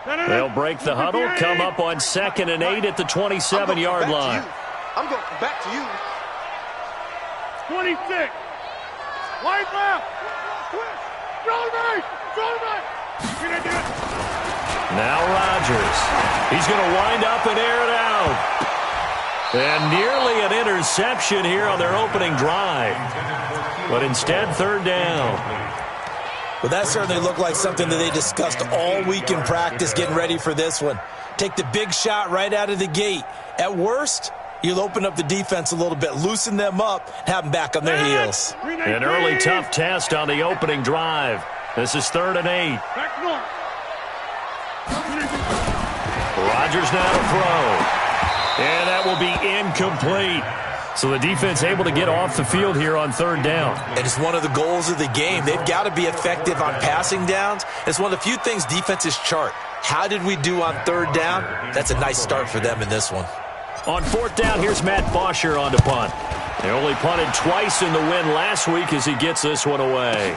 They'll break the huddle, come up on 2nd and 8 at the 27-yard line. I'm going back to you. 26. Wide left. Throw right. Now Rodgers. He's going to wind up and air it out. And nearly an interception here on their opening drive. But instead, 3rd down. Well, that certainly looked like something that they discussed all week in practice getting ready for this one. Take the big shot right out of the gate. At worst, you'll open up the defense a little bit, loosen them up, and have them back on their heels. An early tough test on the opening drive. This is 3rd and 8. Rodgers now to throw. And that will be incomplete. So the defense able to get off the field here on 3rd down. And it's one of the goals of the game. They've got to be effective on passing downs. It's one of the few things defenses chart. How did we do on 3rd down? That's a nice start for them in this one. On 4th down, here's Matt Bosher on to punt. They only punted twice in the win last week as he gets this one away.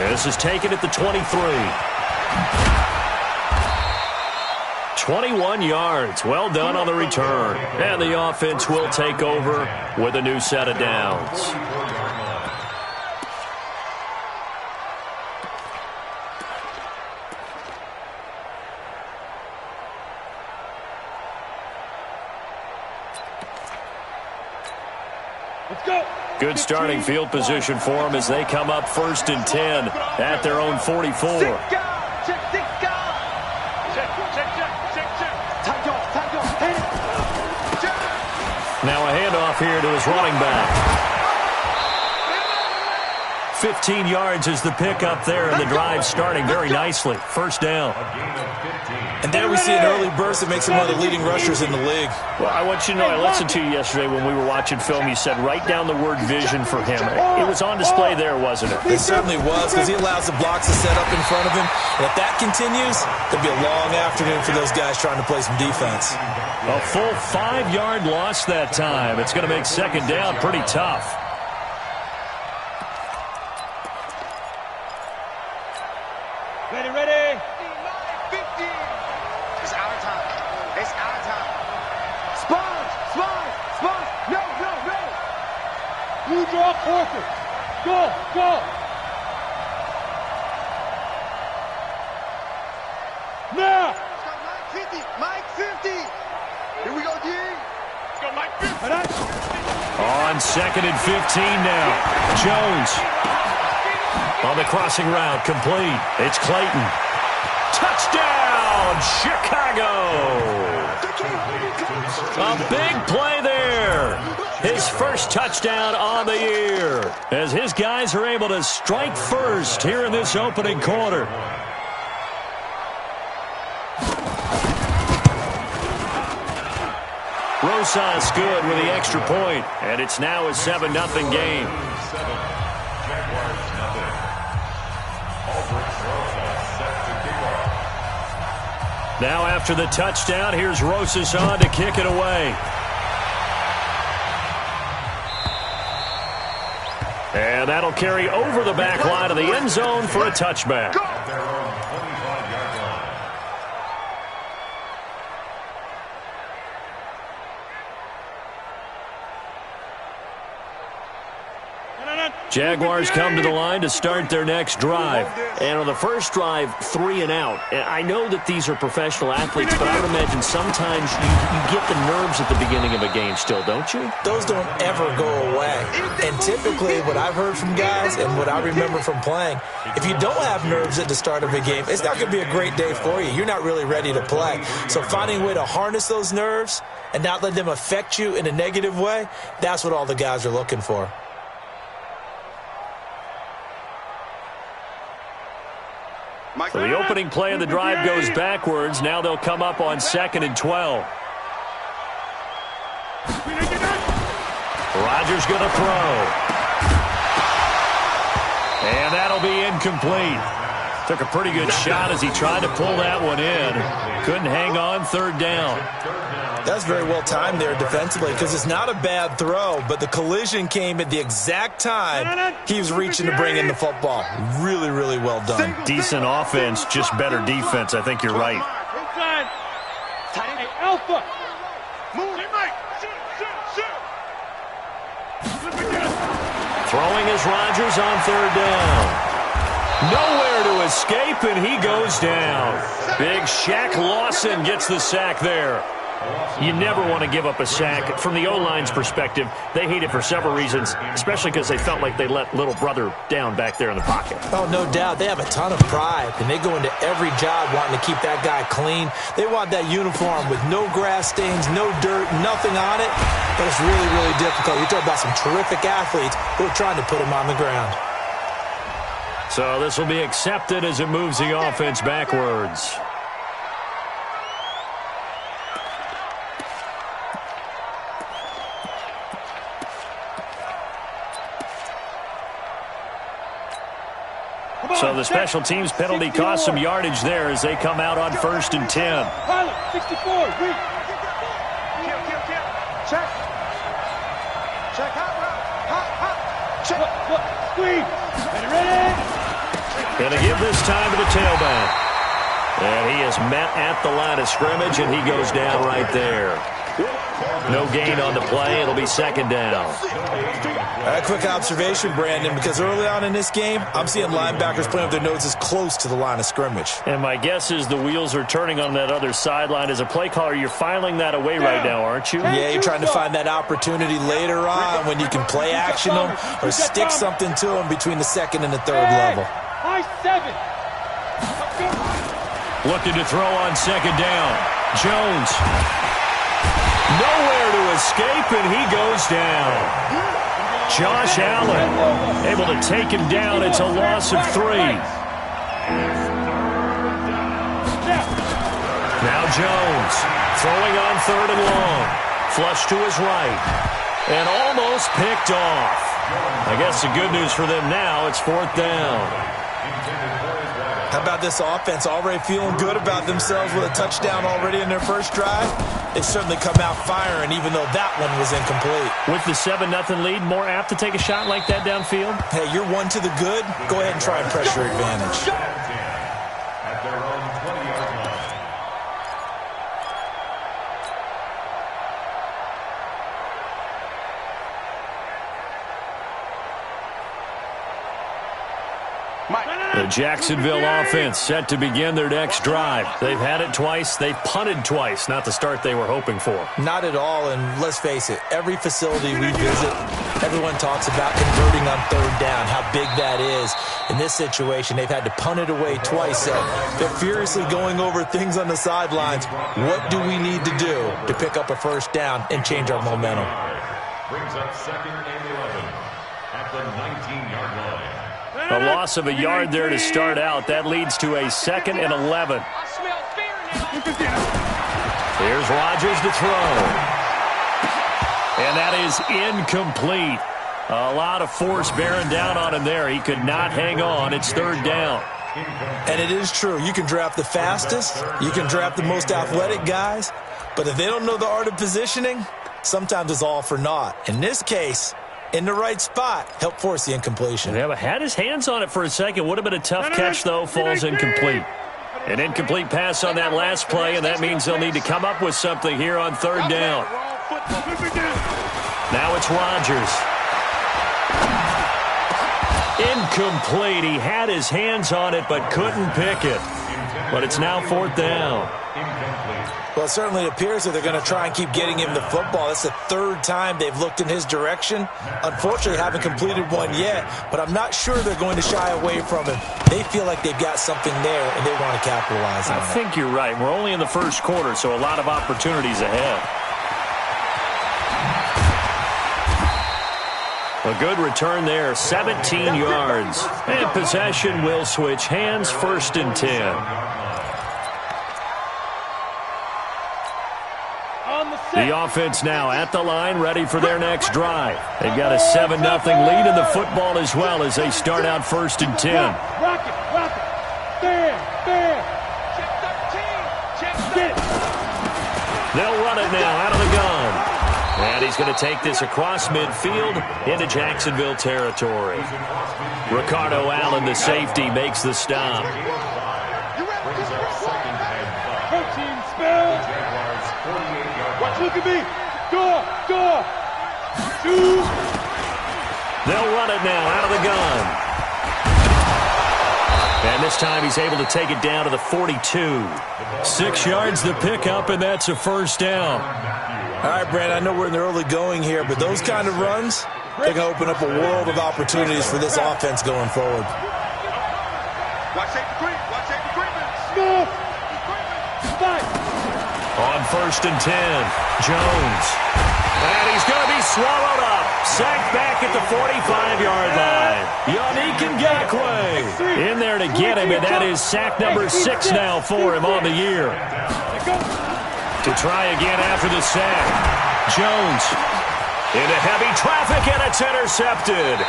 This is taken at the 23. 21 yards. Well done on the return. And the offense will take over with a new set of downs. Let's go. Good starting field position for them as they come up 1st and 10 at their own 44. Now a handoff here to his running back. 15 yards is the pickup there, and the drive starting very nicely. 1st down. And there we see an early burst that makes him one of the leading rushers in the league. Well, I want you to know, I listened to you yesterday when we were watching film. You said write down the word vision for him. It was on display there, wasn't it? It certainly was, because he allows the blocks to set up in front of him. And if that continues, there'll be a long afternoon for those guys trying to play some defense. A full 5-yard loss that time. It's going to make 2nd down pretty tough. Ready. 50. It's our time. It's our time. Spot. No, ready. You drop Parker. Go. Now. Mike 50. Here we go, D. Let's go, Mike 50. On 2nd and 15 now. Jones. On the crossing route, complete. It's Clayton. Touchdown, Chicago! A big play there. His first touchdown on the year as his guys are able to strike first here in this opening quarter. Rosas good with the extra point, and it's now a 7-0 game. Now after the touchdown, here's Rosas on to kick it away. And that'll carry over the back line of the end zone for a touchback. Jaguars come to the line to start their next drive. And on the first drive, 3 and out. And I know that these are professional athletes, but I would imagine sometimes you get the nerves at the beginning of a game still, don't you? Those don't ever go away. And typically what I've heard from guys and what I remember from playing, if you don't have nerves at the start of a game, it's not going to be a great day for you. You're not really ready to play. So finding a way to harness those nerves and not let them affect you in a negative way, that's what all the guys are looking for. So the opening play of the drive goes backwards. Now they'll come up on 2nd and 12. Rodgers going to throw. And that'll be incomplete. Took a pretty good shot as he tried to pull that one in. Couldn't hang on, third down. That's very well timed there defensively because it's not a bad throw, but the collision came at the exact time he was reaching to bring in the football. Really, really well done. Decent offense, just better defense. I think you're right. Inside. Hey, Alpha. Move. Throwing is Rodgers on third down. Nowhere to escape, and he goes down. Big Shaq Lawson gets the sack there. You never want to give up a sack. From the O-line's perspective, they hate it for several reasons, especially because they felt like they let little brother down back there in the pocket. Oh, no doubt. They have a ton of pride, and they go into every job wanting to keep that guy clean. They want that uniform with no grass stains, no dirt, nothing on it. But it's really, really difficult. You talk about some terrific athletes who are trying to put him on the ground. So this will be accepted as it moves the offense backwards. So the special teams penalty cost some yardage there as they come out on 1st and 10. Pilot, 64, reach. Check. Check. Hot. Check. Look. Squeeze. Ready. Going to give this time to the tailback. And he is met at the line of scrimmage, and he goes down right there. No gain on the play. It'll be 2nd down. A quick observation, Brandon, because early on in this game, I'm seeing linebackers playing with their noses close to the line of scrimmage. And my guess is the wheels are turning on that other sideline. As a play caller, you're filing that away right now, aren't you? Yeah, you're trying to find that opportunity later on when you can play action them or stick something to them between the 2nd and the 3rd level. High 7. Looking to throw on 2nd down. Jones. Nowhere to escape, and he goes down. Josh Allen able to take him down. It's a loss of 3. Now Jones throwing on 3rd and long. Flush to his right. And almost picked off. I guess the good news for them now, it's 4th down. How about this offense already feeling good about themselves with a touchdown already in their first drive? They certainly come out firing, even though that one was incomplete. With the 7-0 lead, more apt to take a shot like that downfield? Hey, you're one to the good. Go ahead and try and press your advantage. At their own 20-yard line. The Jacksonville offense set to begin their next drive. They've had it twice. They've punted twice. Not the start they were hoping for. Not at all, and let's face it, every facility we visit, everyone talks about converting on 3rd down, how big that is. In this situation, they've had to punt it away twice, so they're furiously going over things on the sidelines. What do we need to do to pick up a 1st down and change our momentum? Brings up 2nd and 11 at the 19-yard line. A loss of a yard there to start out. That leads to a 2nd and 11. Here's Rodgers to throw. And that is incomplete. A lot of force bearing down on him there. He could not hang on. It's 3rd down. And it is true. You can draft the fastest. You can draft the most athletic guys. But if they don't know the art of positioning, sometimes it's all for naught. In this case, in the right spot, help force the incompletion. Yeah, but had his hands on it for a second. Would have been a tough catch, though. Falls incomplete. An incomplete pass on that last play, and that means they'll need to come up with something here on 3rd down. Now it's Rodgers. Incomplete. He had his hands on it, but couldn't pick it. But it's now 4th down. Well, it certainly appears that they're going to try and keep getting him the football. That's the 3rd time they've looked in his direction. Unfortunately, haven't completed one yet, but I'm not sure they're going to shy away from him. They feel like they've got something there, and they want to capitalize on it. I think you're right. We're only in the 1st quarter, so a lot of opportunities ahead. A good return there, 17 yards. And possession will switch hands, 1st and 10. The offense now at the line, ready for their next drive. They've got a 7-0 lead in the football as well as they start out 1st and 10. fair. Get it. They'll run it now out of the gun. And he's going to take this across midfield into Jacksonville territory. Ricardo Allen, the safety, makes the stop. Protein spell. Watch, look at me. Door. Shoot. They'll run it now out of the gun. And this time he's able to take it down to the 42. 6 yards the pickup, and that's a first down. All right, Brandon, I know we're in the early going here, but those kind of runs, they're going to open up a world of opportunities for this offense going forward. Watch safety green. Smith. Fight. On 1st and 10, Jones. And he's going to be swallowed up. Sacked back at the 45-yard line. Yannick Ngakoue in there to get him, and that is sack number 6 now for him on the year. To try again after the sack. Jones into heavy traffic, and it's intercepted.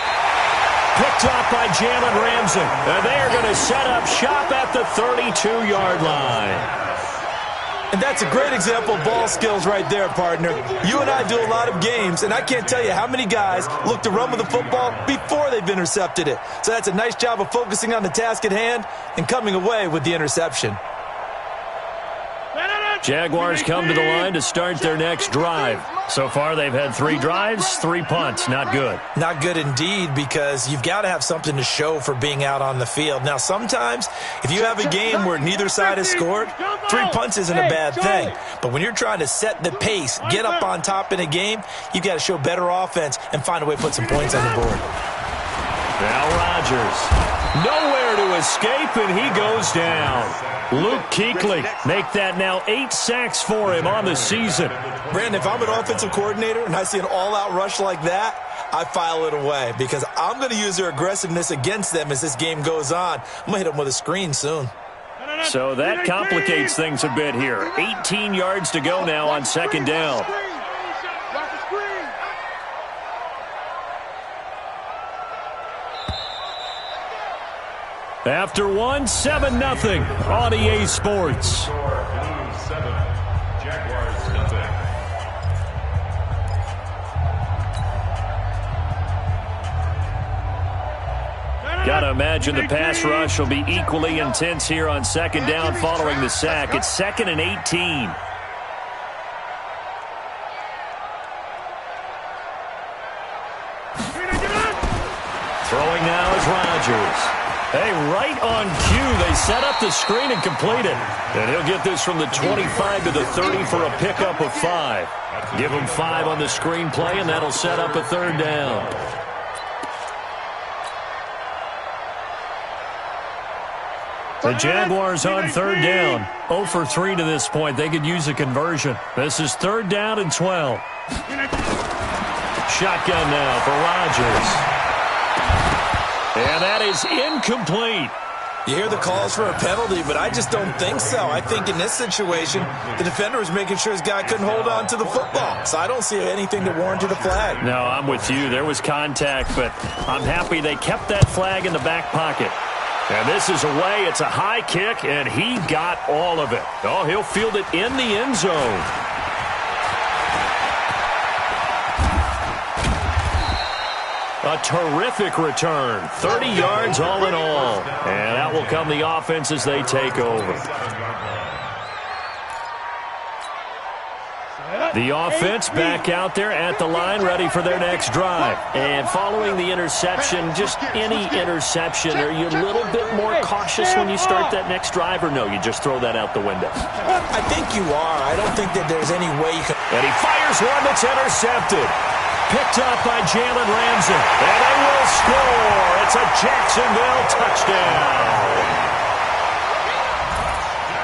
Picked up by Jalen Ramsey. And they are going to set up shop at the 32-yard line. And that's a great example of ball skills right there, partner. You and I do a lot of games, and I can't tell you how many guys look to run with the football before they've intercepted it. So that's a nice job of focusing on the task at hand and coming away with the interception. Jaguars come to the line to start their next drive. So far, they've had 3 drives, 3 punts. Not good. Not good indeed, because you've got to have something to show for being out on the field. Now, sometimes, if you have a game where neither side has scored, 3 punts isn't a bad thing. But when you're trying to set the pace, get up on top in a game, you've got to show better offense and find a way to put some points on the board. Now Rodgers. Nowhere to escape, and he goes down. Luke Kuechly make that now 8 sacks for him on the season. Brandon, if I'm an offensive coordinator and I see an all-out rush like that, I file it away because I'm going to use their aggressiveness against them as this game goes on. I'm going to hit them with a screen soon. So that complicates things a bit here. 18 yards to go now on 2nd down. After 1, 7-0 on EA Sports. Got to imagine the pass rush will be equally intense here on 2nd down following the sack. It's 2nd and 18. Throwing now is Rodgers. Hey, right on cue, they set up the screen and complete it. And he'll get this from the 25 to the 30 for a pickup of 5. Give him 5 on the screen play, and that'll set up a 3rd down. The Jaguars on 3rd down. 0 for 3 to this point. They could use a conversion. This is 3rd down and 12. Shotgun now for Rodgers. And that is incomplete. You hear the calls for a penalty, but I just don't think so. I think in this situation, the defender was making sure his guy couldn't hold on to the football. So I don't see anything to warrant a flag. No, I'm with you. There was contact, but I'm happy they kept that flag in the back pocket. And this is away. It's a high kick, and he got all of it. Oh, he'll field it in the end zone. A terrific return. 30 yards all in all. And that will come the offense as they take over. The offense back out there at the line, ready for their next drive. And following the interception, just any interception, are you a little bit more cautious when you start that next drive, or no, you just throw that out the window? I think you are. I don't think that there's any way you can. And he fires one that's intercepted. Picked up by Jalen Ramsey. And they will score. It's a Jacksonville touchdown.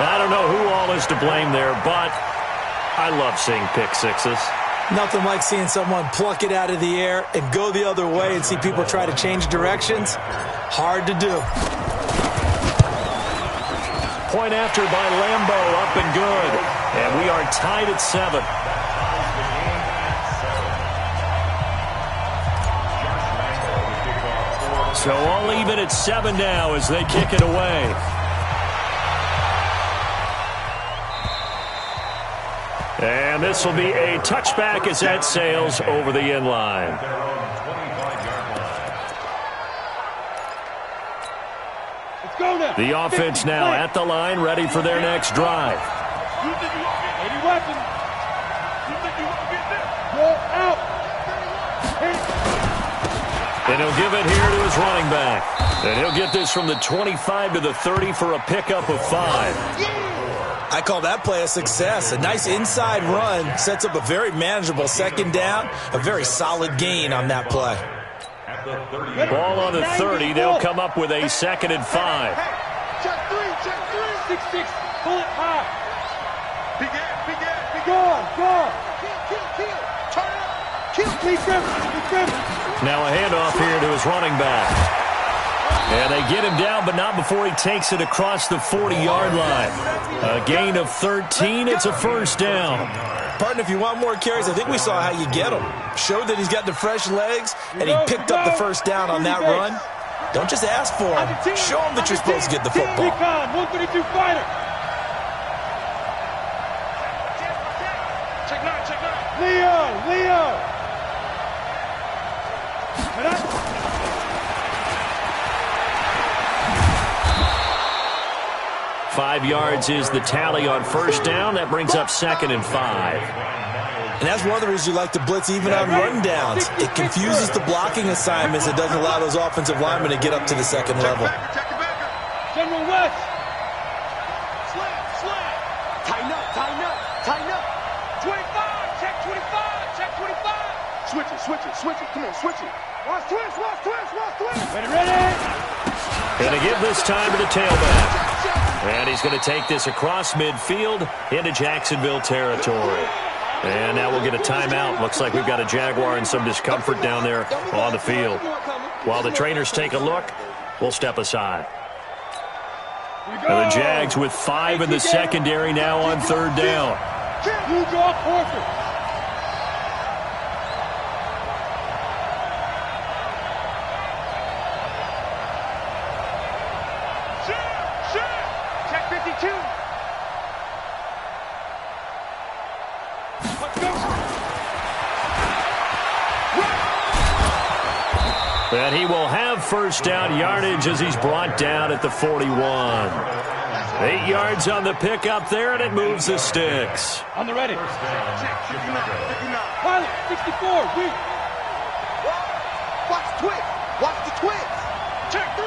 I don't know who all is to blame there, but I love seeing pick sixes. Nothing like seeing someone pluck it out of the air and go the other way and see people try to change directions. Hard to do. Point after by Lambo, up and good. And we are tied at 7. So all even at 7 now as they kick it away. And this will be a touchback as that sails over the end line. Let's go now. The offense now at the line, ready for their next drive. You think you won't get 80 weapons. You think you won't get this? Roll out. And he'll give it here to his running back. And he'll get this from the 25 to the 30 for a pickup of 5. I call that play a success. A nice inside run sets up a very manageable second down, a very solid gain on that play. Ball on the 30. They'll come up with a 2nd and 5. Check 3. 6-6. Pull it high. Be gone. Kill. Turn it up. Kill. Keep him. Now a handoff here to his running back. And they get him down, but not before he takes it across the 40-yard line. A gain of 13. It's a first down. Partner, if you want more carries, I think we saw how you get him. Showed that he's got the fresh legs, and he picked up the first down on that run. Don't just ask for him. Show him that you're supposed to get the football. 132 fighter. Check 9. Leo. 5 yards is the tally on first down. That brings up 2nd and 5. And that's one of the reasons you like to blitz even on rundowns. It confuses the blocking assignments. It doesn't allow those offensive linemen to get up to the second level. General West. Slam. Tighten up. 25. Check 25. Switch it. Come on, switch it. Watch twist. Ready. Going to give this time to the tailback. And he's going to take this across midfield into Jacksonville territory. And now we'll get a timeout. Looks like we've got a Jaguar in some discomfort down there on the field. While the trainers take a look, we'll step aside. And the Jags with 5 in the secondary now on 3rd down. You draw Porter. And he will have first down yardage as he's brought down at the 41. 8 yards on the pickup there, and it moves the sticks. On the ready. Pilot, 64, weak. Watch the twist. Check 3.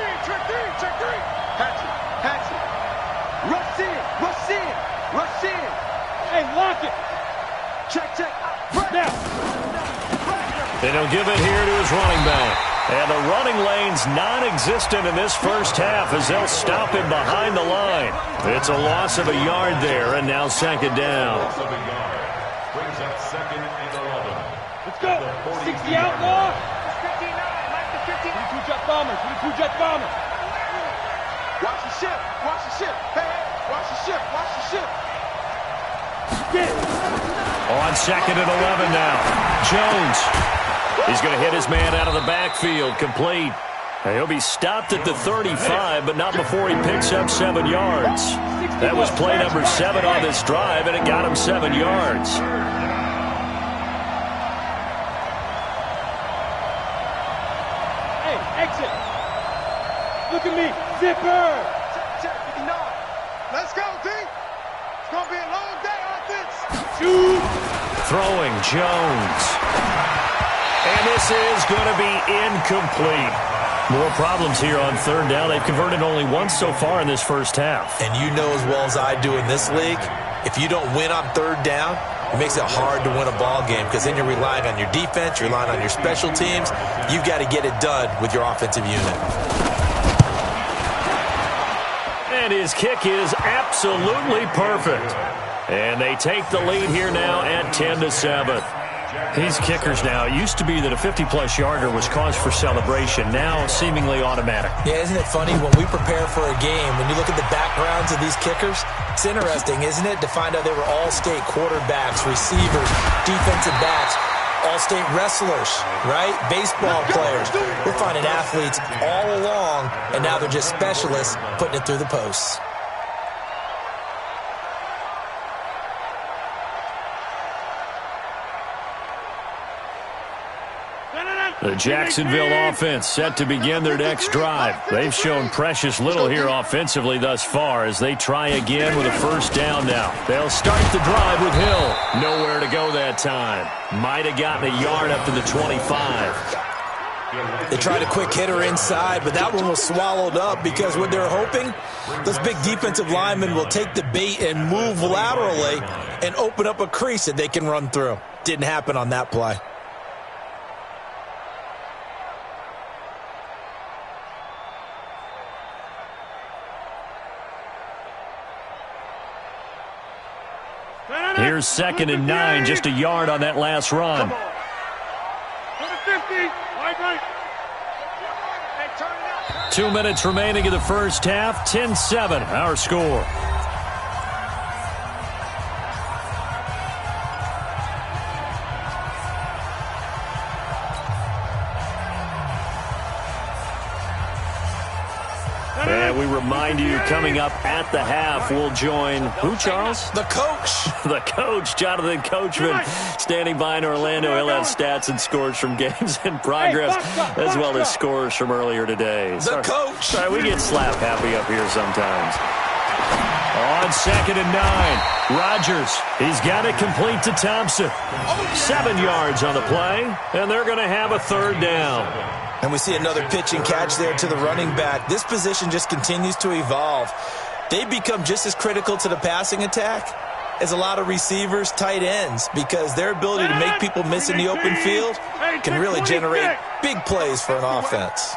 Patch it. Rush in. Hey, lock it. Check. Now. And he'll give it here to his running back. And the running lane's non-existent in this first half as they'll stop him behind the line. It's a loss of a yard there, and now 2nd down. Brings up 2nd and 11. Let's go. 60 outlaw. 59. Like the 52 jet bomber. Watch the ship. Hey, watch the ship. Get it. On 2nd and 11 now. Jones. He's going to hit his man out of the backfield, complete. And he'll be stopped at the 35, but not before he picks up 7 yards. That was play number 7 on this drive, and it got him 7 yards. Hey, exit. Look at me. Zipper. Check 59. Let's go, D. It's going to be a long day on this. Shoot. Throwing Jones. And this is going to be incomplete. More problems here on 3rd down. They've converted only once so far in this first half. And you know as well as I do in this league, if you don't win on 3rd down, it makes it hard to win a ball game because then you're relying on your defense, you're relying on your special teams. You've got to get it done with your offensive unit. And his kick is absolutely perfect. And they take the lead here now at 10-7. These kickers now, it used to be that a 50-plus yarder was cause for celebration. Now, seemingly automatic. Yeah, isn't it funny? When we prepare for a game, when you look at the backgrounds of these kickers, it's interesting, isn't it, to find out they were all-state quarterbacks, receivers, defensive backs, all-state wrestlers, right? Baseball players. We're finding athletes all along, and now they're just specialists putting it through the posts. The Jacksonville offense set to begin their next drive. They've shown precious little here offensively thus far as they try again with a first down now. They'll start the drive with Hill. Nowhere to go that time. Might have gotten a yard up to the 25. They tried a quick hitter inside, but that one was swallowed up because what they're hoping, those big defensive linemen will take the bait and move laterally and open up a crease that they can run through. Didn't happen on that play. Here's 2nd and 9, just a yard on that last run. 2 minutes remaining in the first half, 10-7, our score. And we remind you, coming up at the half, we'll join who, Charles? The coach. The coach, Jonathan Coachman, standing by in Orlando. He'll have stats and scores from games in progress, as well as scores from earlier today. The coach. Sorry, we get slap happy up here sometimes. On 2nd and 9, Rodgers. He's got it complete to Thompson. 7 yards on the play, and they're going to have a third down. And we see another pitch and catch there to the running back. This position just continues to evolve. They become just as critical to the passing attack as a lot of receivers, tight ends, because their ability to make people miss in the open field can really generate big plays for an offense.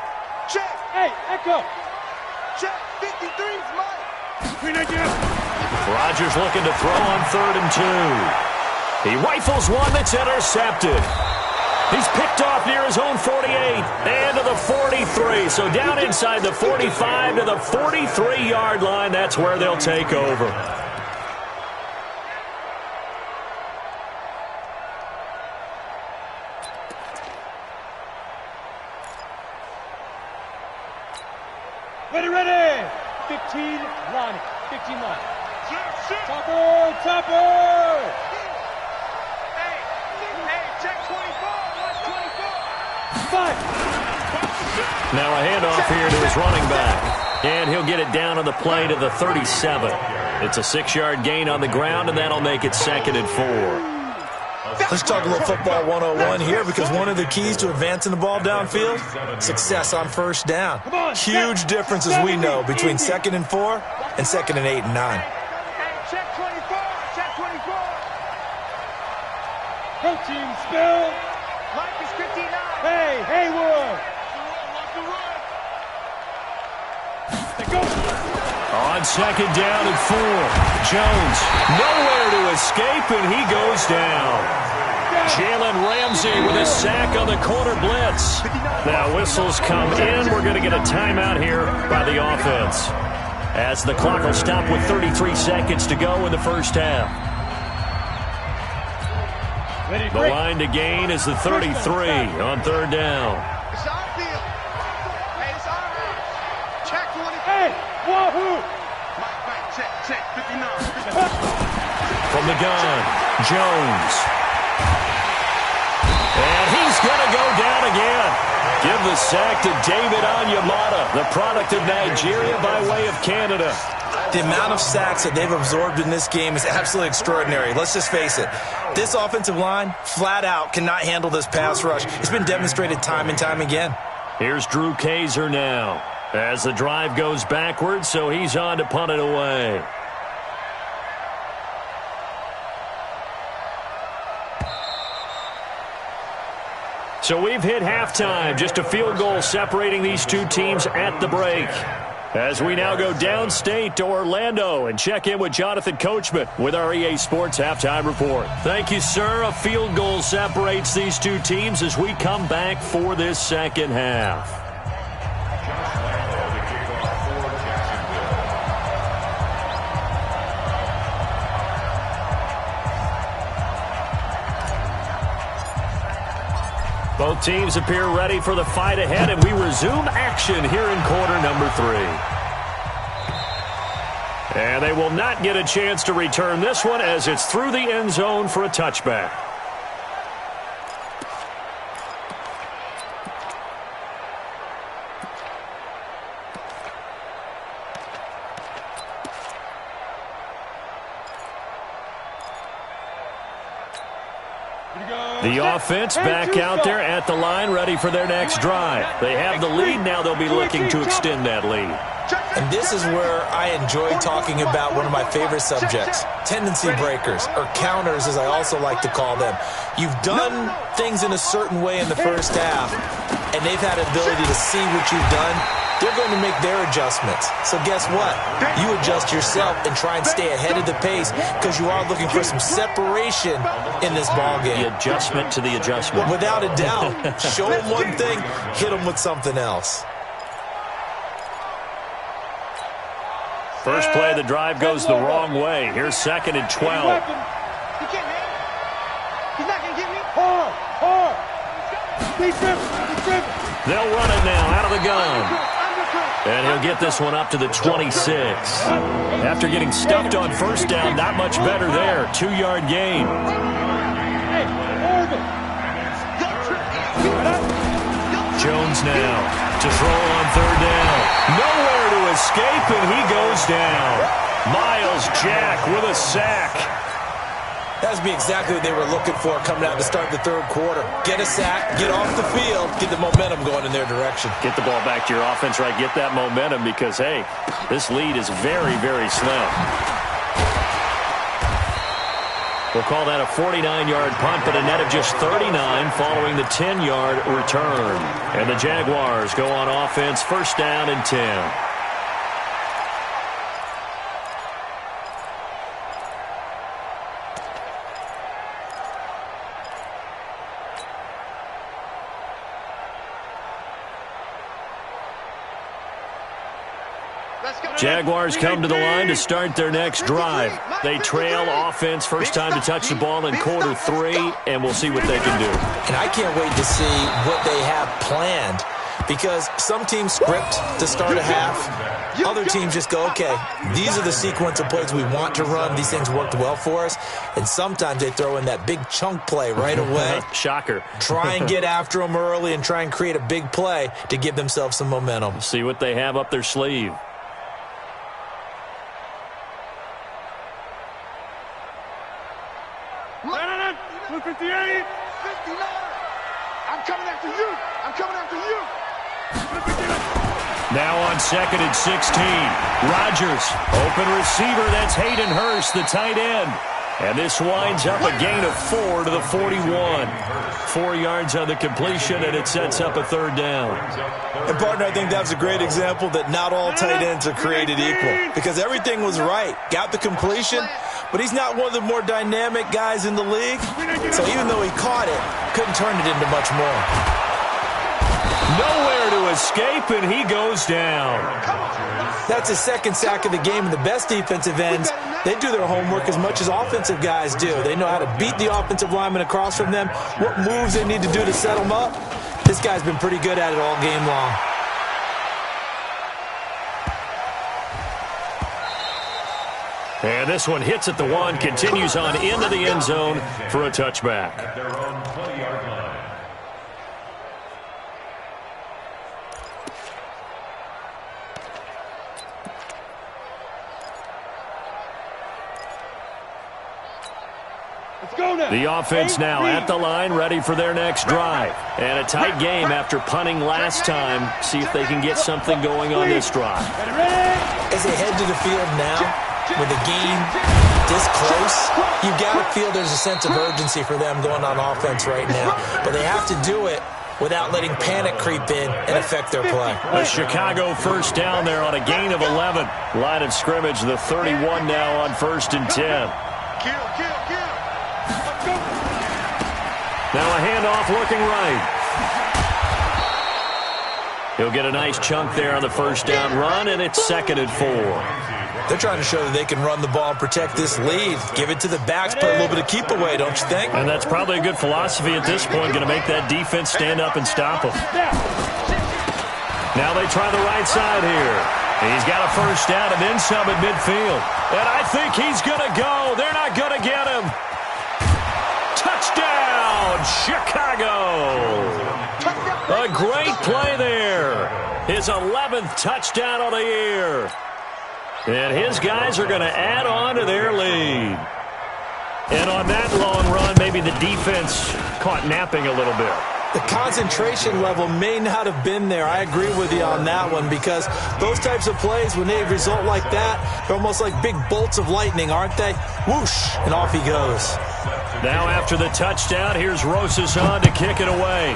Check. Hey, Echo. Check. 53 is mine. Rodgers looking to throw on 3rd and 2. He rifles one that's intercepted. He's picked off near his own 48 and to the 43. So down inside the 45 to the 43-yard line. That's where they'll take over. Ready. 15 line. 15 line. Topper. Hey, check 24. Now a handoff here to his running back. And he'll get it down on the play to the 37. It's a 6-yard gain on the ground, and that'll make it 2nd and 4. Let's talk a little football 101 here, because one of the keys to advancing the ball downfield, success on first down. Huge difference, as we know, between 2nd and 4 and 2nd and 8 and 9. Check 24. Check 24. Protein spill. Mike is 59. Hey, Haywood. On 2nd down and 4. Jones nowhere to escape, and he goes down. Jalen Ramsey with a sack on the corner blitz. Now whistles come in. We're going to get a timeout here by the offense, as the clock will stop with 33 seconds to go in the first half. The line to gain is the 33 on 3rd down. It's our field. Hey, it's our house. Check 20. Hey, wahoo! Mike, check. 59. From the gun, Jones. And he's going to go down again. Give the sack to David Onyemata, the product of Nigeria by way of Canada. The amount of sacks that they've absorbed in this game is absolutely extraordinary. Let's just face it. This offensive line, flat out, cannot handle this pass rush. It's been demonstrated time and time again. Here's Drew Kaiser now, as the drive goes backwards, so he's on to punt it away. So we've hit halftime, just a field goal separating these two teams at the break. As we now go downstate to Orlando and check in with Jonathan Coachman with our EA Sports Halftime Report. Thank you, sir. A field goal separates these two teams as we come back for this second half. Both teams appear ready for the fight ahead, and we resume action here in quarter number 3. And they will not get a chance to return this one as it's through the end zone for a touchback. The offense back out there at the line, ready for their next drive. They have the lead. Now they'll be looking to extend that lead. And this is where I enjoy talking about one of my favorite subjects, tendency breakers, or counters as I also like to call them. You've done things in a certain way in the first half, and they've had an ability to see what you've done. They're going to make their adjustments. So guess what? You adjust yourself and try and stay ahead of the pace because you are looking for some separation in this ballgame. The adjustment to the adjustment. Without a doubt. Show them one thing, hit them with something else. First play of the drive goes the wrong way. Here's 2nd and 12. He can't hang. He's not going to get me. Hard. He's driven. They'll run it now out of the gun. And he'll get this one up to the 26. After getting stuffed on first down, not much better there. 2-yard gain. Jones now to throw on 3rd down. Nowhere to escape, and he goes down. Miles Jack with a sack. That would be exactly what they were looking for coming out to start the 3rd quarter. Get a sack, get off the field, get the momentum going in their direction. Get the ball back to your offense, right? Get that momentum because, hey, this lead is very, very slim. We'll call that a 49-yard punt, but a net of just 39 following the 10-yard return. And the Jaguars go on offense, 1st down and 10. Jaguars come to the line to start their next drive. They trail offense, first time to touch the ball in Q3, and we'll see what they can do. And I can't wait to see what they have planned because some teams script to start a half. Other teams just go, okay, these are the sequence of plays we want to run. These things worked well for us. And sometimes they throw in that big chunk play right away. Shocker. Try and get after them early and try and create a big play to give themselves some momentum. See what they have up their sleeve. Look 58. 59. I'm coming after you. I'm coming after you. Now on 2nd and 16. Rodgers, open receiver. That's Hayden Hurst, the tight end. And this winds up a gain of 4 to the 41. 4 yards on the completion, and it sets up a 3rd down. And, partner, I think that was a great example that not all tight ends are created equal because everything was right. Got the completion, but he's not one of the more dynamic guys in the league. So even though he caught it, couldn't turn it into much more. Nowhere to escape, and he goes down. That's his 2nd sack of the game, and the best defensive ends, they do their homework as much as offensive guys do. They know how to beat the offensive lineman across from them, what moves they need to do to set them up. This guy's been pretty good at it all game long. And this one hits at the 1, continues on into the end zone for a touchback. At their own 20-yard line. The offense now at the line, ready for their next drive. And a tight game after punting last time. See if they can get something going on this drive. As they head to the field now, with the game this close, you've got to feel there's a sense of urgency for them going on offense right now. But they have to do it without letting panic creep in and affect their play. A Chicago 1st down there on a gain of 11. Line of scrimmage, the 31 now on 1st and 10. Kill. Now a handoff looking right. He'll get a nice chunk there on the 1st down run, and it's 2nd and 4. They're trying to show that they can run the ball and protect this lead. Give it to the backs, put a little bit of keep away, don't you think? And that's probably a good philosophy at this point, going to make that defense stand up and stop them. Now they try the right side here. He's got a 1st down and then some at midfield. And I think he's going to go. They're not going to get him. Touchdown, Chicago. A great play there. His 11th touchdown of the year. And his guys are going to add on to their lead. And on that long run, maybe the defense caught napping a little bit. The concentration level may not have been there. I agree with you on that one, because those types of plays, when they result like that, they're almost like big bolts of lightning, aren't they? Whoosh, and off he goes. Now after the touchdown, here's Rosas on to kick it away.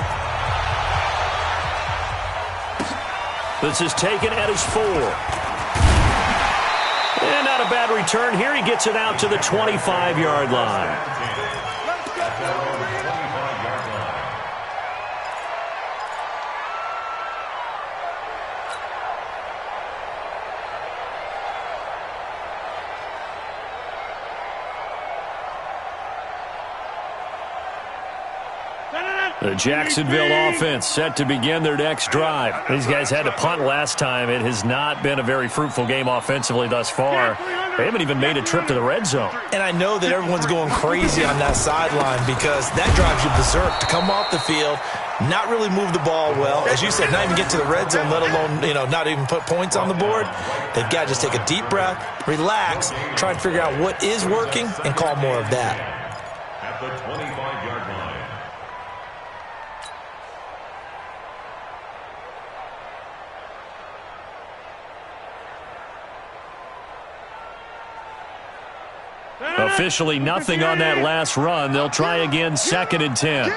This is taken at his 4. And not a bad return here. He gets it out to the 25-yard line. The Jacksonville offense set to begin their next drive. These guys had to punt last time. It has not been a very fruitful game offensively thus far. They haven't even made a trip to the red zone. And I know that everyone's going crazy on that sideline, because that drives you berserk to come off the field, not really move the ball well. As you said, not even get to the red zone, let alone, not even put points on the board. They've got to just take a deep breath, relax, try and figure out what is working, and call more of that. At the 25-yard line. Officially nothing on that last run. They'll try again, 2nd and 10.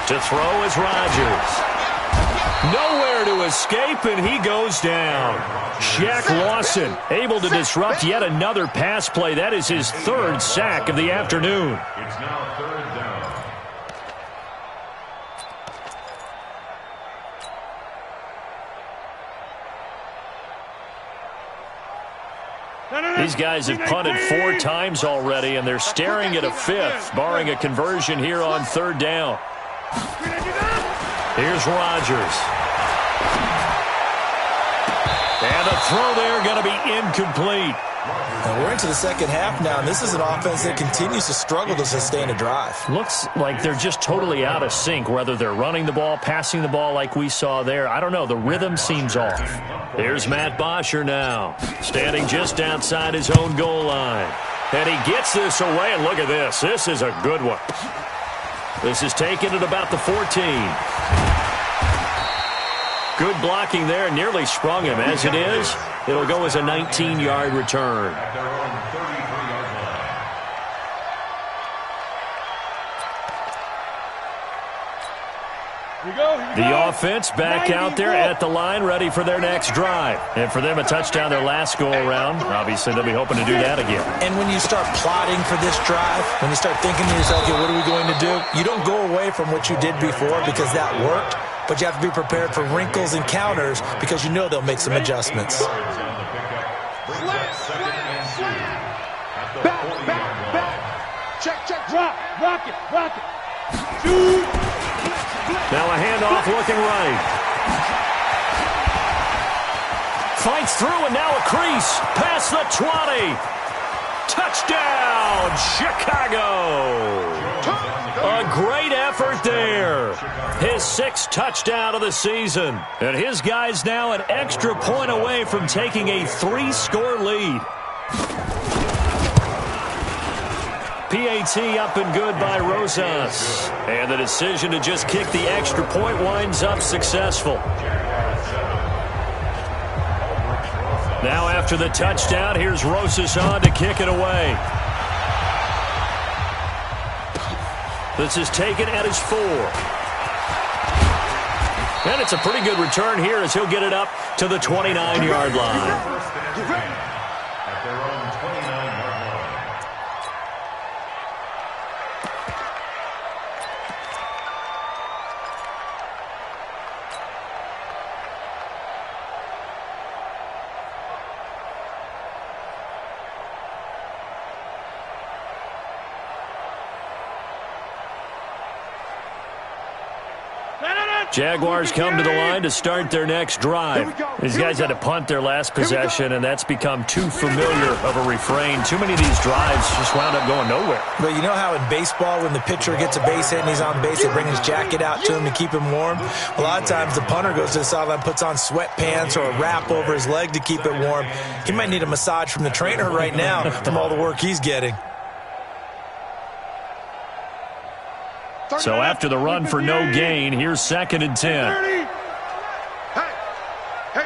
To throw is Rodgers. Nowhere to escape, and he goes down. Shaq Lawson able to disrupt yet another pass play. That is his 3rd sack of the afternoon. It's now 3rd down. These guys have punted 4 times already, and they're staring at a 5th, barring a conversion here on 3rd down. Here's Rodgers. And a throw there going to be incomplete. And we're into the second half now, and this is an offense that continues to struggle to sustain a drive. Looks like they're just totally out of sync, whether they're running the ball, passing the ball like we saw there. I don't know. The rhythm seems off. Here's Matt Bosher now, standing just outside his own goal line. And he gets this away, and look at this. This is a good one. This is taken at about the 14. Good blocking there, nearly sprung him. As it is, it'll go as a 19-yard return. At their own 33-yard line. The offense back out there at the line, ready for their next drive. And for them, a touchdown their last go-around. Obviously, they'll be hoping to do that again. And when you start plotting for this drive, when you start thinking to yourself, okay, what are we going to do? You don't go away from what you did before because that worked, but you have to be prepared for wrinkles and counters because you know they'll make some adjustments. Back. Check. Rock it. Shoot. Now a handoff looking right. Fights through, and now a crease. Past the 20. Touchdown, Chicago. A great effort there. His 6th touchdown of the season. And his guys now an extra point away from taking a 3-score lead. PAT up and good by Rosas. And the decision to just kick the extra point winds up successful. Now after the touchdown, here's Rosas on to kick it away. This is taken at his 4. And it's a pretty good return here as he'll get it up to the 29-yard line. At their own 29-yard line. Jaguars come to the line to start their next drive. These guys had to punt their last possession, and that's become too familiar of a refrain. Too many of these drives just wound up going nowhere. But you know how in baseball, when the pitcher gets a base hit and he's on base, they bring his jacket out to him to keep him warm? A lot of times the punter goes to the sideline, puts on sweatpants or a wrap over his leg to keep it warm. He might need a massage from the trainer right now from all the work he's getting. So after the run for no gain, here's 2nd and 10. Hey,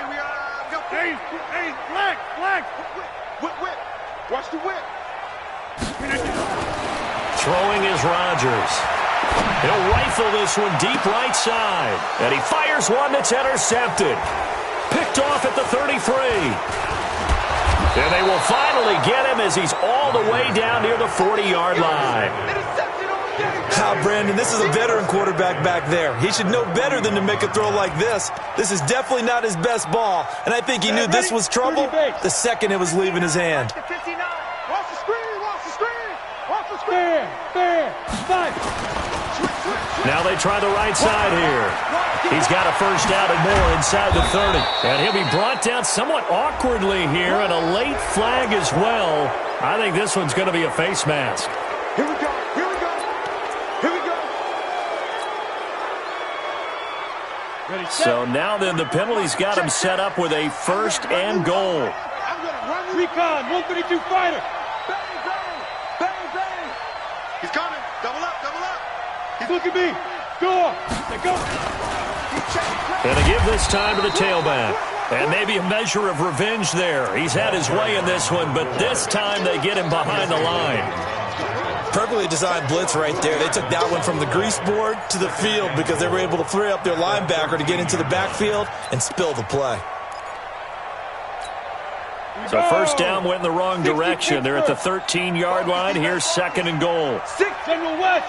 we go. Hey, flag. Whip. Watch the whip. Throwing is Rodgers. He'll rifle this one deep right side. And he fires one that's intercepted. Picked off at the 33. And they will finally get him as he's all the way down near the 40-yard line. Brandon, this is a veteran quarterback back there. He should know better than to make a throw like this. This is definitely not his best ball, and I think he knew this was trouble the second it was leaving his hand. Watch the screen. Now they try the right side here. He's got a first down and more inside the 30. And he'll be brought down somewhat awkwardly here, and a late flag as well. I think this one's going to be a face mask. Here we go. So now then the penalty's got him set up with a 1st and goal. Recon, 132 fighter. Bang. He's coming. Double up. He's looking at me. Go. And to give this time to the tailback. And maybe a measure of revenge there. He's had his way in this one, but this time they get him behind the line. Perfectly designed blitz right there. They took that one from the grease board to the field because they were able to free up their linebacker to get into the backfield and spill the play. So first down went in the wrong direction. They're at the 13-yard line. Here's 2nd and goal. 6, General West.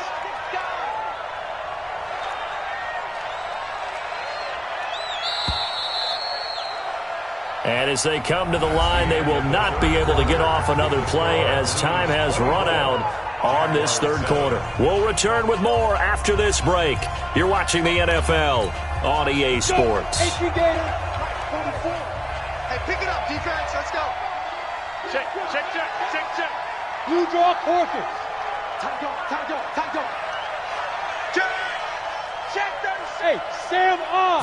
And as they come to the line, they will not be able to get off another play as time has run out on this 3rd quarter. We'll return with more after this break. You're watching the NFL on EA Sports. Hey, pick it up, defense. Let's go. Check. Blue draw quarters. Time go. Check. Hey, Sam on.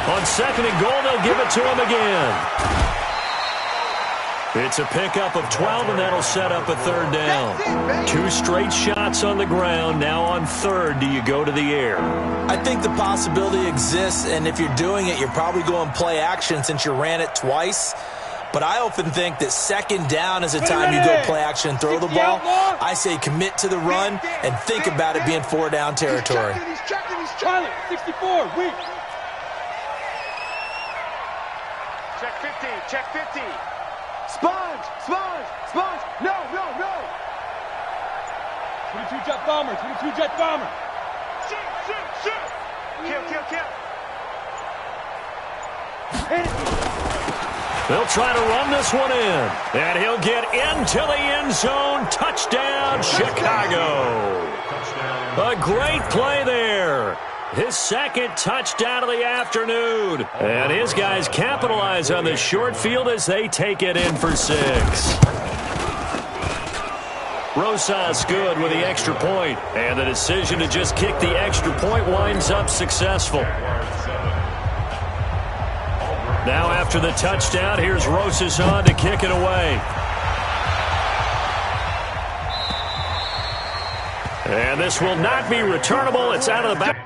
On 2nd and goal, they'll give it to him again. It's a pickup of 12, and that'll set up a 3rd down. 2 straight shots on the ground. Now on 3rd, do you go to the air? I think the possibility exists, and if you're doing it, you're probably going play action since you ran it twice. But I often think that 2nd down is a time you go play action and throw the ball. I say commit to the run and think about it being 4-down territory. He's checking. 64, weak. Check 50. Sponge. No. 22 jet bomber. Shoot. Kill. Hit it. They'll try to run this one in. And he'll get into the end zone. Touchdown, Chicago. A great play there. His 2nd touchdown of the afternoon. And his guys capitalize on the short field as they take it in for 6. Rosas good with the extra point. And the decision to just kick the extra point winds up successful. Now after the touchdown, here's Rosas on to kick it away. And this will not be returnable. It's out of the back.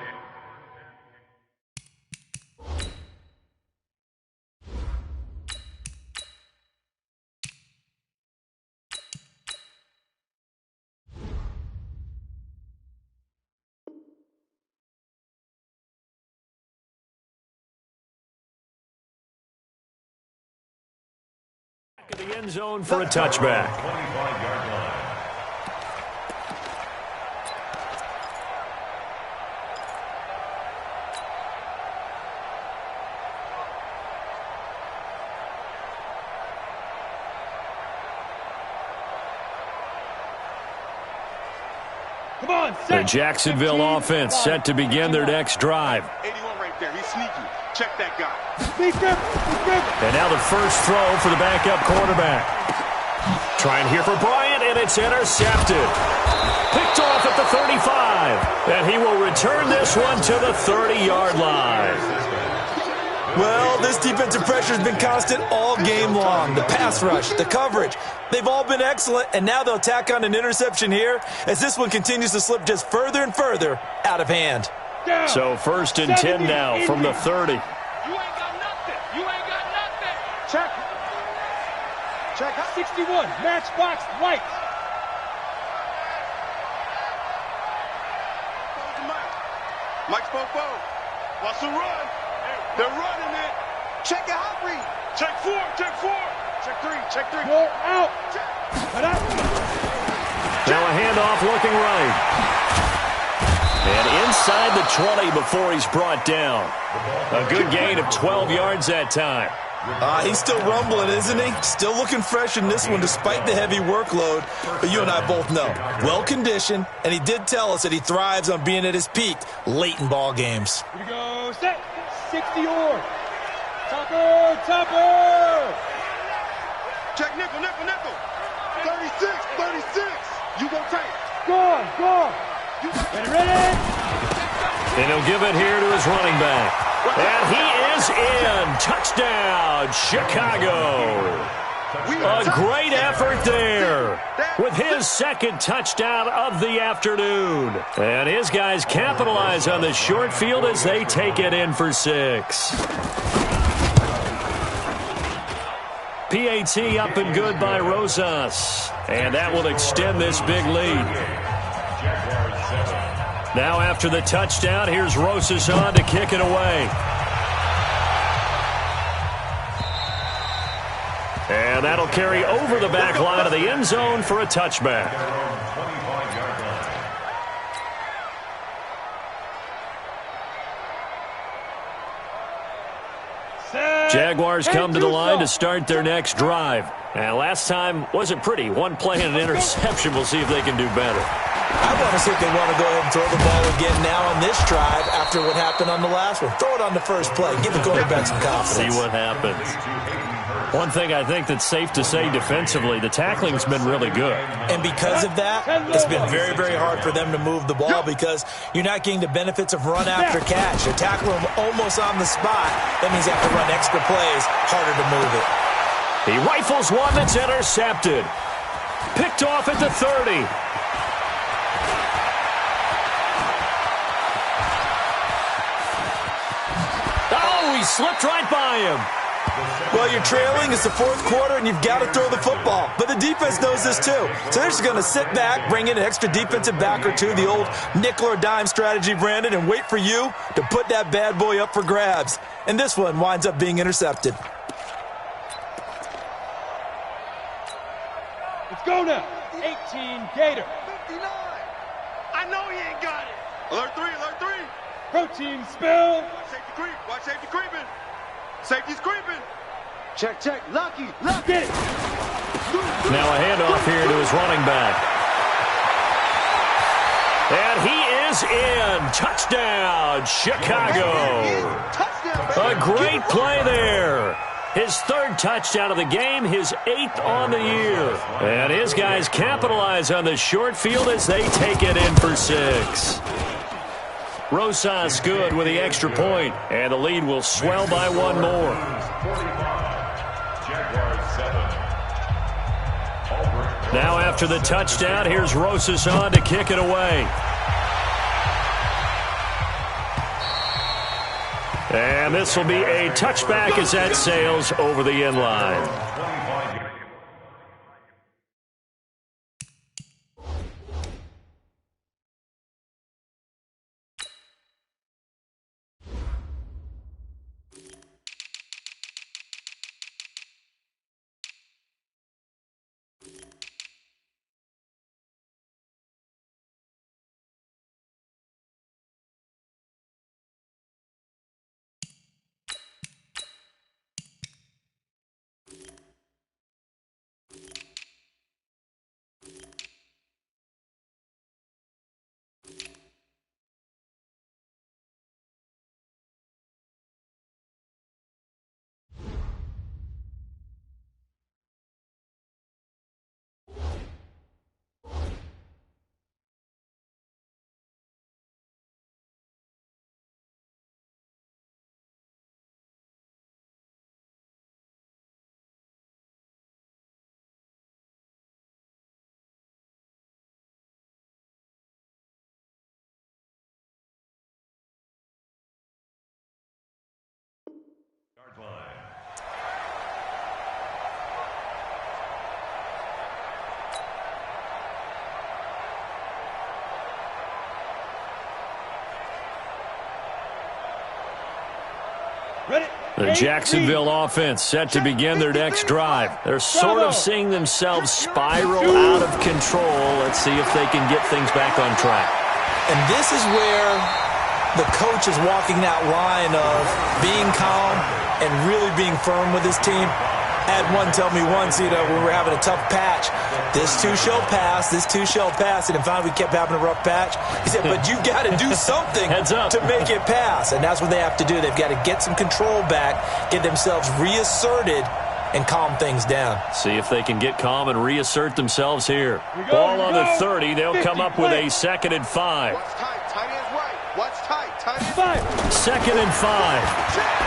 The end zone for a touchback. 25-yard line. Come on, The Jacksonville offense set to begin their next drive. 81 right there. He's sneaky. Check that guy. And now the first throw for the backup quarterback. Trying here for Bryant, and it's intercepted. Picked off at the 35. And he will return this one to the 30-yard line. Well, this defensive pressure has been constant all game long. The pass rush, the coverage, they've all been excellent, and now they'll tack on an interception here as this one continues to slip just further and further out of hand. So 1st and 10 now from the 30. You ain't got nothing. You ain't got nothing. Check. Check. 61. Matchbox lights. Mike's Popo. Wants to run. They're running it. Check your hot read. Check 4. Check 4. Check 3. Check 3. Go out. Cut out. Now a handoff looking right. And inside the 20 before he's brought down. A good gain of 12 yards that time. He's still rumbling, isn't he? Still looking fresh in this one despite the heavy workload. But you and I both know, well-conditioned, and he did tell us that he thrives on being at his peak late in ball games. Here we go. Set. 60 or. Topper. Check nickel. 36. You go tight. Go. Ready. And he'll give it here to his running back. And he is in. Touchdown, Chicago. A great effort there with his second touchdown of the afternoon. And his guys capitalize on the short field as they take it in for 6. PAT up and good by Rosas. And that will extend this big lead. Now after the touchdown, here's Rosas on to kick it away. And that'll carry over the back line of the end zone for a touchback. Jaguars come to the line to start their next drive. And last time wasn't pretty. One play and an interception. We'll see if they can do better. I want to see if they want to go ahead and throw the ball again now on this drive after what happened on the last one. Throw it on the first play. Give the quarterback some confidence. See what happens. One thing I think that's safe to say defensively, the tackling's been really good. And because of that, it's been very, very hard for them to move the ball because you're not getting the benefits of run after catch. You're tackling them almost on the spot. That means you have to run extra plays, harder to move it. He rifles one that's intercepted. Picked off at the 30. Oh, he slipped right by him. Well, you're trailing. It's the fourth quarter, and you've got to throw the football. But the defense knows this, too. So they're just going to sit back, bring in an extra defensive back or two, the old nickel or dime strategy, Brandon, and wait for you to put that bad boy up for grabs. And this one winds up being intercepted. Let's go now. 18 Gator. 59. I know he ain't got it. Alert 3. Protein spill. Watch safety creeping. Safety's creeping. Check. Lucky. Get it. Now a handoff here to his running back. And he is in. Touchdown, Chicago. A great play there. His third touchdown of the game, his 8th on the year. And his guys capitalize on the short field as they take it in for 6. Rosas good with the extra point, and the lead will swell by one more. Now after the touchdown, here's Rosas on to kick it away. And this will be a touchback as that sails over the end line. The Jacksonville offense set to begin their next drive. They're sort of seeing themselves spiral out of control. Let's see if they can get things back on track. And this is where the coach is walking that line of being calm and really being firm with his team. I had one tell me once, when we were having a tough patch, this too shall pass, this too shall pass. And finally we kept having a rough patch. He said, but you've got to do something to make it pass. And that's what they have to do. They've got to get some control back, get themselves reasserted, and calm things down. See if they can get calm and reassert themselves here. Ball on the 30. They'll come up with a 2nd and 5. What's tight? Tight end's right. What's tight? Tight end's right. 2nd and 5.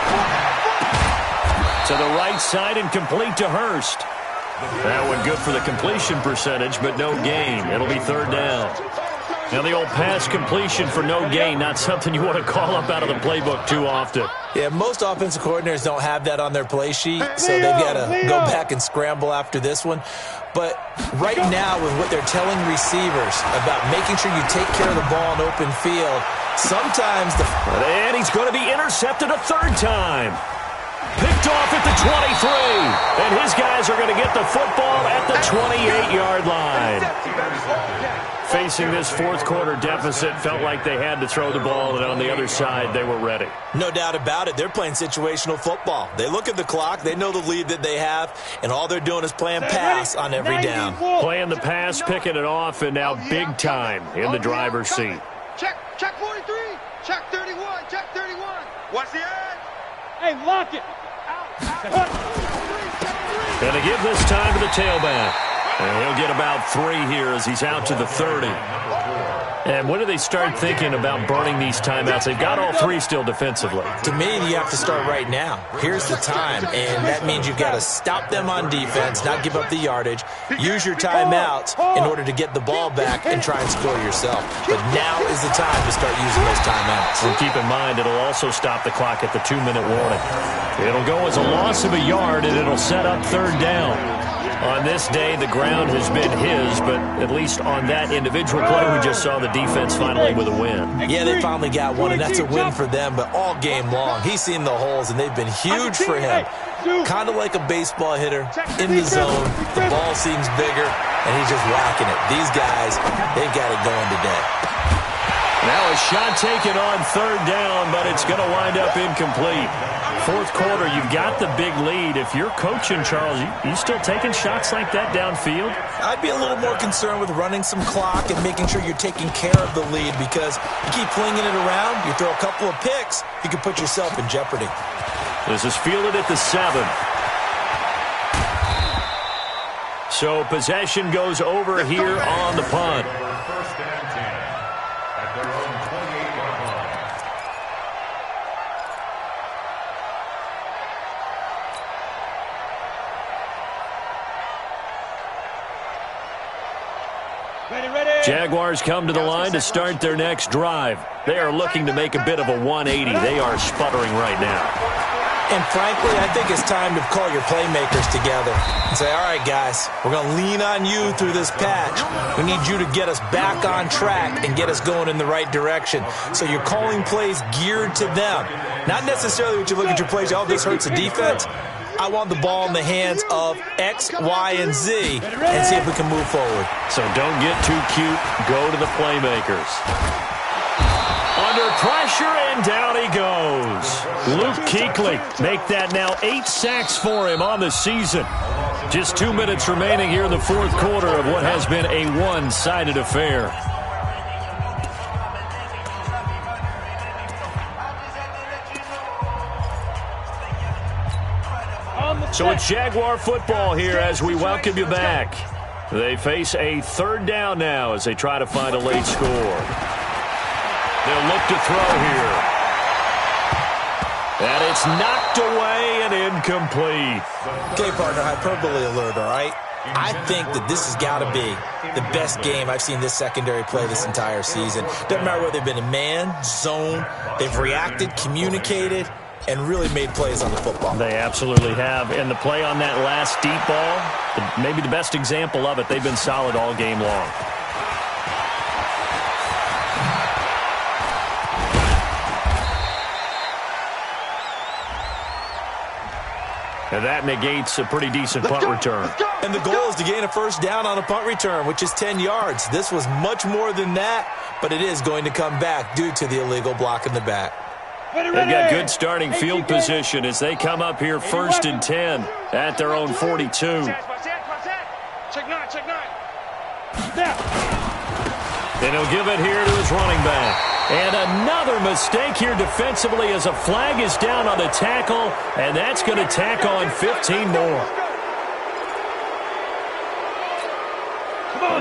To the right side and complete to Hurst. That one good for the completion percentage, but no gain. It'll be 3rd down. Now the old pass completion for no gain, not something you want to call up out of the playbook too often. Yeah, most offensive coordinators don't have that on their play sheet, so they've got to go back and scramble after this one. But right now, with what they're telling receivers about making sure you take care of the ball in open field, sometimes And he's going to be intercepted a 3rd time. Picked off at the 23. And his guys are going to get the football at the 28-yard line. Facing this 4th quarter deficit, felt like they had to throw the ball, and on the other side, they were ready. No doubt about it. They're playing situational football. They look at the clock. They know the lead that they have, and all they're doing is playing pass on every down. Playing the pass, picking it off, and now big time in the driver's seat. Check 43. Check 31. Check 31. What's the edge? Hey, lock it. Going to give this time to the tailback. And he'll get about 3 here as he's out to the 30. And when do they start thinking about burning these timeouts? They've got all 3 still defensively. To me, you have to start right now. Here's the time, and that means you've got to stop them on defense, not give up the yardage, use your timeouts in order to get the ball back and try and score yourself. But now is the time to start using those timeouts. And keep in mind, it'll also stop the clock at the 2-minute warning. It'll go as a loss of a yard, and it'll set up 3rd down. On this day, the ground has been his, but at least on that individual play, we just saw the defense finally with a win. Yeah, they finally got one, and that's a win for them, but all game long, he's seen the holes, and they've been huge for him. Kind of like a baseball hitter in the zone. The ball seems bigger, and he's just whacking it. These guys, they've got it going today. Now a shot taken on 3rd down, but it's going to wind up incomplete. 4th quarter, you've got the big lead. If you're coaching, Charles, you still taking shots like that downfield? I'd be a little more concerned with running some clock and making sure you're taking care of the lead, because you keep flinging it around, you throw a couple of picks, you can put yourself in jeopardy. This is fielded at the 7. So possession goes over here on the punt. First and 10 at their own 28-yard line. Jaguars come to the line to start their next drive. They are looking to make a bit of a 180. They are sputtering right now. And frankly, I think it's time to call your playmakers together and say, all right, guys, we're going to lean on you through this patch. We need you to get us back on track and get us going in the right direction. So you're calling plays geared to them. Not necessarily when you look at your plays, oh, this hurts the defense. I want the ball in the hands of X, Y, and Z and see if we can move forward. So don't get too cute. Go to the playmakers. Under pressure, and down he goes. Luke Kuechly make that now 8 sacks for him on the season. Just 2 minutes remaining here in the 4th quarter of what has been a one-sided affair. So it's Jaguar football here as we welcome you back. They face a 3rd down now as they try to find a late score. They'll look to throw here. And it's knocked away and incomplete. Okay, partner, hyperbole alert, all right? I think that this has got to be the best game I've seen this secondary play this entire season. Doesn't matter whether they've been in man, zone, they've reacted, communicated, and really made plays on the football. They absolutely have. And the play on that last deep ball, maybe the best example of it, they've been solid all game long. And that negates a pretty decent punt return. And the goal is to gain a first down on a punt return, which is 10 yards. This was much more than that, but it is going to come back due to the illegal block in the back. They've got good starting field position as they come up here 1st and 10 at their own 42. Check 9, check 9. And he'll give it here to his running back. And another mistake here defensively as a flag is down on the tackle, and that's going to tack on 15 more.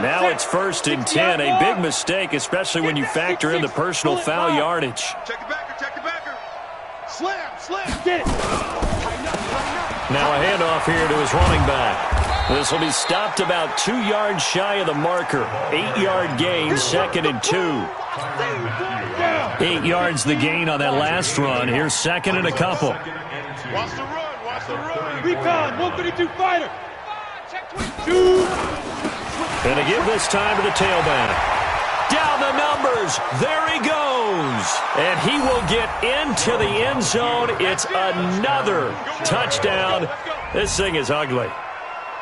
Now it's 1st and 10. A big mistake, especially when you factor in the personal foul yardage. Check the backer, check the backer. Slam, slam. Get it. Now a handoff here to his running back. This will be stopped about 2 yards shy of the marker. 8-yard gain, 2nd and 2. 8 yards the gain on that last run. Here's 2nd and a couple. Watch the run, watch the run. Recon, 132 fighter. 2. And to give this time to the tailback. Down the numbers. There he goes. And he will get into the end zone. It's another touchdown. This thing is ugly.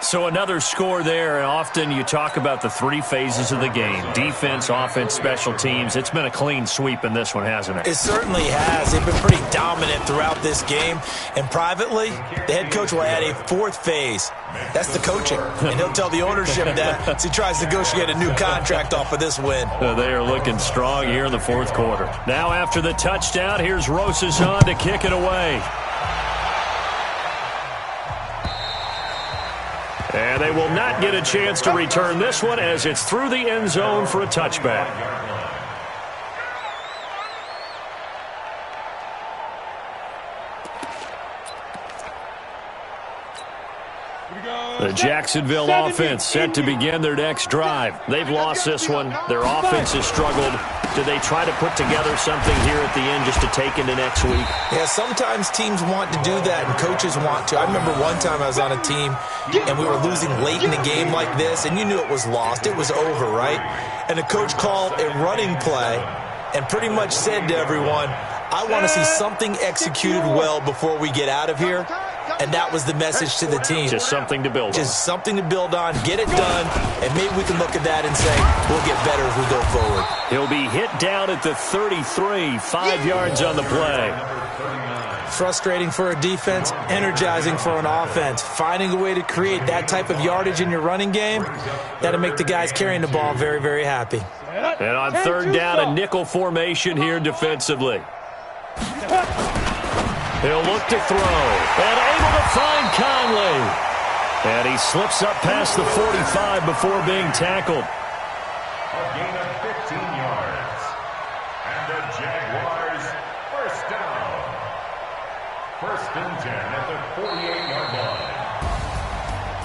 So another score there, and often you talk about the 3 phases of the game. Defense, offense, special teams. It's been a clean sweep in this one, hasn't it? It certainly has. They've been pretty dominant throughout this game. And privately, the head coach will add a 4th phase. That's the coaching. And he'll tell the ownership that as he tries to negotiate a new contract off of this win. They are looking strong here in the 4th quarter. Now after the touchdown, here's Rosas on to kick it away. And they will not get a chance to return this one as it's through the end zone for a touchback. The Jacksonville offense set to begin their next drive. They've lost this one. Their offense has struggled. Do they try to put together something here at the end just to take into next week? Yeah, sometimes teams want to do that and coaches want to. I remember one time I was on a team and we were losing late in a game like this, and you knew it was lost. It was over, right? And the coach called a running play and pretty much said to everyone, I want to see something executed well before we get out of here. And that was the message to the team. Just something to build on. Just something to build on, get it done, and maybe we can look at that and say, we'll get better as we go forward. He'll be hit down at the 33, 5 yards on the play. Frustrating for a defense, energizing for an offense. Finding a way to create that type of yardage in your running game, that'll make the guys carrying the ball very, very happy. And on 3rd down, a nickel formation here defensively. He'll look to throw, and able to find Conley. And he slips up past the 45 before being tackled. A gain of 15 yards. And the Jaguars, 1st down. 1st and 10 at the 48-yard line.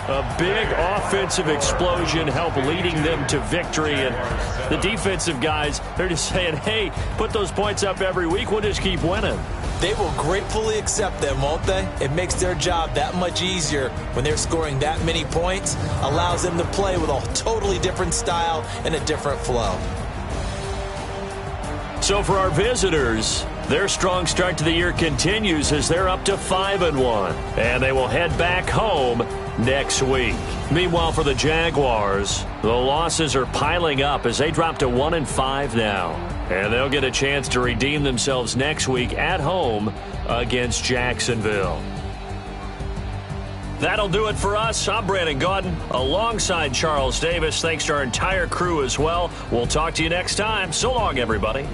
A big offensive explosion helped leading them to victory. And the defensive guys, they're just saying, hey, put those points up every week. We'll just keep winning. They will gratefully accept them, won't they? It makes their job that much easier when they're scoring that many points. Allows them to play with a totally different style and a different flow. So for our visitors, their strong start to the year continues as they're up to 5-1. And they will head back home next week. Meanwhile, for the Jaguars, the losses are piling up as they drop to 1-5 now. And they'll get a chance to redeem themselves next week at home against Jacksonville. That'll do it for us. I'm Brandon Gaudin alongside Charles Davis. Thanks to our entire crew as well. We'll talk to you next time. So long, everybody.